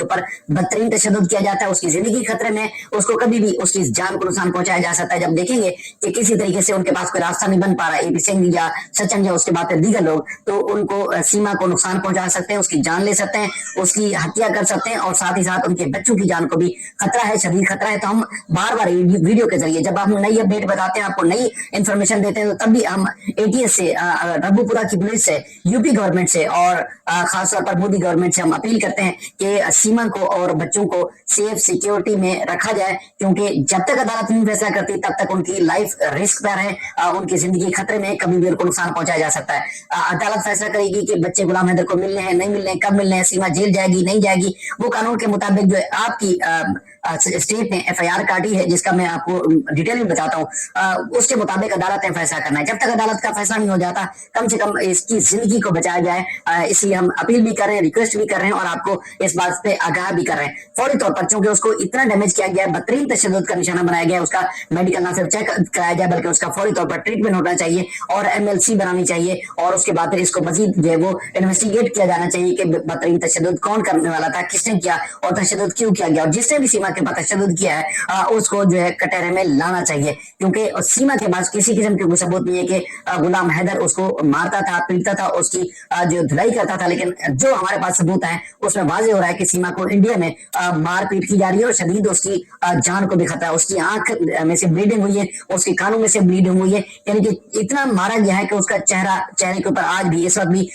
ऊपर बदतरीन तशद्दुद किया जाता है, उसकी जिंदगी खतरे में, उसको कभी भी उसकी जान को नुकसान पहुंचाया जा सकता है। जब देखेंगे कि किसी तरीके से उनके पास कोई रास्ता नहीं बन पा रहा, एपी सिंह या सचिन या उसके बाद दीगर लोग, तो उनको सीमा को नुकसान पहुंचा सकते हैं, उसकी जान ले सकते हैं, उसकी हत्या कर सकते हैं, और साथ ही साथ उनके बच्चों की जान को भी खतरा है, शदीद खतरा है। तो हम बार बार वीडियो के जरिए जब हम नई अपडेट बताते हैं, आपको नई इंफॉर्मेशन देते हैं, तो तब भी हम एटीएस से, रबूपुरा की पुलिस से, यूपी गवर्नमेंट से और खासतौर पर मोदी गवर्नमेंट से हम अपील करते हैं कि सीमा को और बच्चों को सेफ सिक्योरिटी में रखा जाए, क्योंकि जब तक अदालत नहीं फैसला करती तब तक उनकी लाइफ रिस्क पर है, उनकी जिंदगी खतरे में, कभी भी उनको नुकसान पहुंचाया जा सकता है। अदालत फैसला करेगी कि बच्चे गुलाम हैदर को मिलने हैं, नहीं मिलने हैं, कब मिलने हैं, सीमा जेल जाएगी नहीं जाएगी, वो कानून के मुताबिक जो है आपकी स्टेट ने एफआईआर काटी है, जिसका मैं आपको डिटेल में बताता हूँ, उसके मुताबिक अदालत ने फैसला करना है। जब तक अदालत का फैसला नहीं हो जाता, कम से कम इसकी जिंदगी को बचाया जाए, इसलिए हम अपील भी कर रहे हैं, रिक्वेस्ट भी कर रहे हैं, और आपको इस बात पे आगाह भी कर रहे हैं फौरी तौर पर, क्योंकि उसको इतना डैमेज किया गया है, बदतरीन तशद्दुद का निशाना बनाया गया है, उसका मेडिकल ना सिर्फ चेक कराया जाए बल्कि उसका फौरी तौर पर ट्रीटमेंट होना चाहिए, और एमएलसी बनानी चाहिए, और उसके बाद फिर इसको मजीद जो है वो इन्वेस्टिगेट किया जाना चाहिए कि बदतरीन तशद्दुद कौन करने वाला था, किसने किया, और तशद्दुद क्यों किया गया, और जिसने भी सीमा के बाद तशद्दुद किया है उसको जो है कटहरे में लाना चाहिए, क्योंकि सीमा के पास किसी किस्म की सबूत नहीं है कि गुलाम हैदर उसको मारता था, पीटता था, उसकी जो धुलाई करता था। लेकिन जो हमारे पास सबूत है उसमें वाज़ेह हो रहा है कि सीमा को इंडिया में मारपीट की जा रही है, और शदीद उसकी जान को भी खतरा है। उसकी आंख में से ब्लीडिंग हुई है, उसके कानों में से ब्लीडिंग हुई है, यानी कि इतना मारा गया है कि उसका चेहरे के ऊपर आज भी इस वक्त भी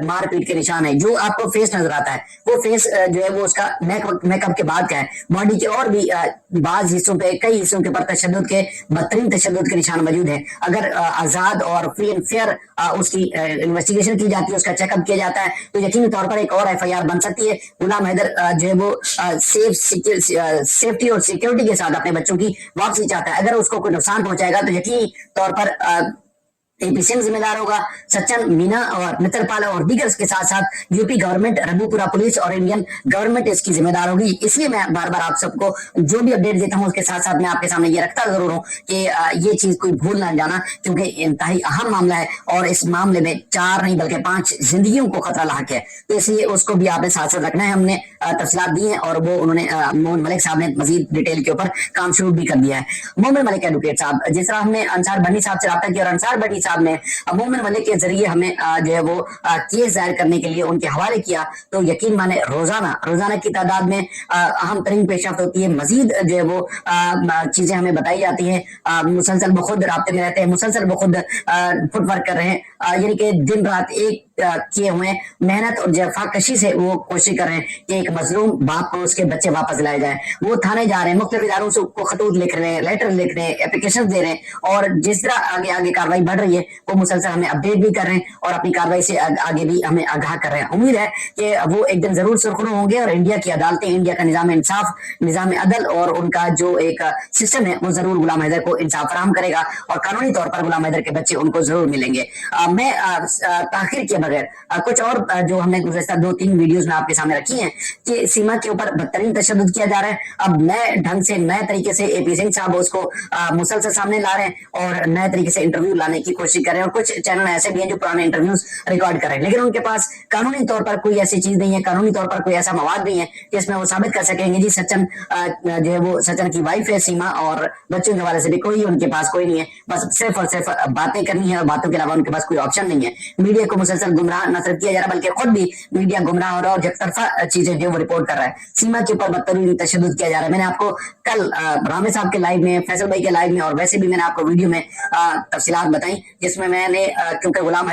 मारपीट के निशान है। जो आपको फेस नजर आता है वो फेस जो है वो उसका मेकअप के बाद का है। बॉडी के और भी बाज हिस्सों पे, कई हिस्सों के ऊपर तशद्दुद के, बदतरीन तशद्दुद के निशान मौजूद है। अगर आजाद और फ्री एंड फेयर उसकी इन्वेस्टिगेशन की जाती है, उसका चेकअप किया जाता है, तो यकीनी तौर पर एक और एफआईआर बन सकती है। गुलाम हैदर जो है वो सेफ्टी और सिक्योरिटी के साथ अपने बच्चों की वापसी चाहता है। अगर उसको कोई नुकसान पहुंचाएगा तो यकीनी तौर पर एपी सिंह जिम्मेदार होगा, सचिन, मीना और मित्रपाल और दीगर के साथ साथ यूपी गवर्नमेंट, रबूपुरा पुलिस और इंडियन गवर्नमेंट इसकी जिम्मेदार होगी। इसलिए मैं बार बार आप सबको जो भी अपडेट देता हूं उसके साथ साथ मैं आपके सामने ये रखता जरूर हूं कि ये चीज कोई भूल ना जाना, क्योंकि इंतहाई अहम मामला है, और इस मामले में 4 नहीं बल्कि 5 जिंदगियों को खतरा लाक है। तो इसलिए उसको भी आपने साथ साथ रखना है। हमने तफसीलात दी है, और वो उन्होंने मोहम्मद मलिक साहब ने मजीद डिटेल के ऊपर काम शुरू भी कर दिया है। मोहम्मद मलिक एडवोकेट साहब, जिस तरह हमने अंसार बनी साहब से रब्ता किया, और अंसार बनी साहब ने मोहम्मद मलिक के जरिए हमें जो है वो केस दायर करने के लिए उनके हवाले किया, तो यकीन माने रोजाना की तादाद में अहम तरीन पेशरफ्त होती है। मजीद जो है वो चीजें हमें बताई जाती है, मुसलसल बखुद राब्ते में रहते हैं, मुसलसल बखुद फुटवर्क कर रहे हैं, यानी कि दिन रात एक किए हुए मेहनत और जफाकशी से वो कोशिश कर रहे हैं कि एक मजलूम बाप को उसके बच्चे वापस लाए जाए। वो थाने जा रहे हैं, मुख्तलिफ इदारों से को खतूत लिख रहे हैं, लेटर लिख रहे हैं, एप्लीकेशन दे रहे हैं, और जिस तरह आगे कार्रवाई बढ़ रही है वो मुसलसल हमें अपडेट भी कर रहे हैं, और अपनी कार्रवाई से आगे भी हमें आगाह कर रहे हैं। उम्मीद है कि वो एक दिन जरूर सुरखरू होंगे, और इंडिया की अदालतें, इंडिया का निजाम इंसाफ, निजाम अदल और उनका जो एक सिस्टम है वो जरूर गुलाम हैदर को इंसाफ फराहम करेगा, और कानूनी तौर पर गुलाम हैदर के बच्चे उनको जरूर मिलेंगे। मैं ताखिर किए बगैर कुछ और जो हमने गुज़श्ता 2-3 वीडियोस में आपके सामने रखी हैं कि सीमा के ऊपर बदतरीन तशद्दुद किया जा रहा है। अब नए ढंग से, नए तरीके से एपी सिंह साहब उसको मुसलसल सामने ला रहे हैं, और नए तरीके से इंटरव्यू लाने की कोशिश कर रहे हैं, और कुछ चैनल ऐसे भी हैं जो पुराने इंटरव्यूज रिकॉर्ड कर रहे हैं, लेकिन उनके पास कानूनी तौर पर कोई ऐसी चीज नहीं है, कानूनी तौर पर कोई ऐसा मवाद नहीं है जिसमें वो साबित कर सकेंगे जी सचिन जो है वो सचिन की वाइफ है सीमा, और बच्चों के हवाले से भी कोई उनके पास कोई नहीं है। बस सिर्फ और सिर्फ बातें करनी है, और बातों के अलावा उनके पास कोई ऑप्शन नहीं है। मीडिया को मुसलसल गुमराह न सिर्फ किया जा रहा बल्कि खुद भी मीडिया गुमराह हो रहा है, और एकतरफा चीजें जो वो रिपोर्ट कर रहा है। सीमा के ऊपर बदतरीन तशद्दुद किया जा रहा है। मैंने आपको कल रामे साहब के लाइव में, फैसल भाई के लाइव में, और वैसे भी मैंने आपको वीडियो में तफसीलात बताई, जिसमें मैंने क्योंकि गुलाम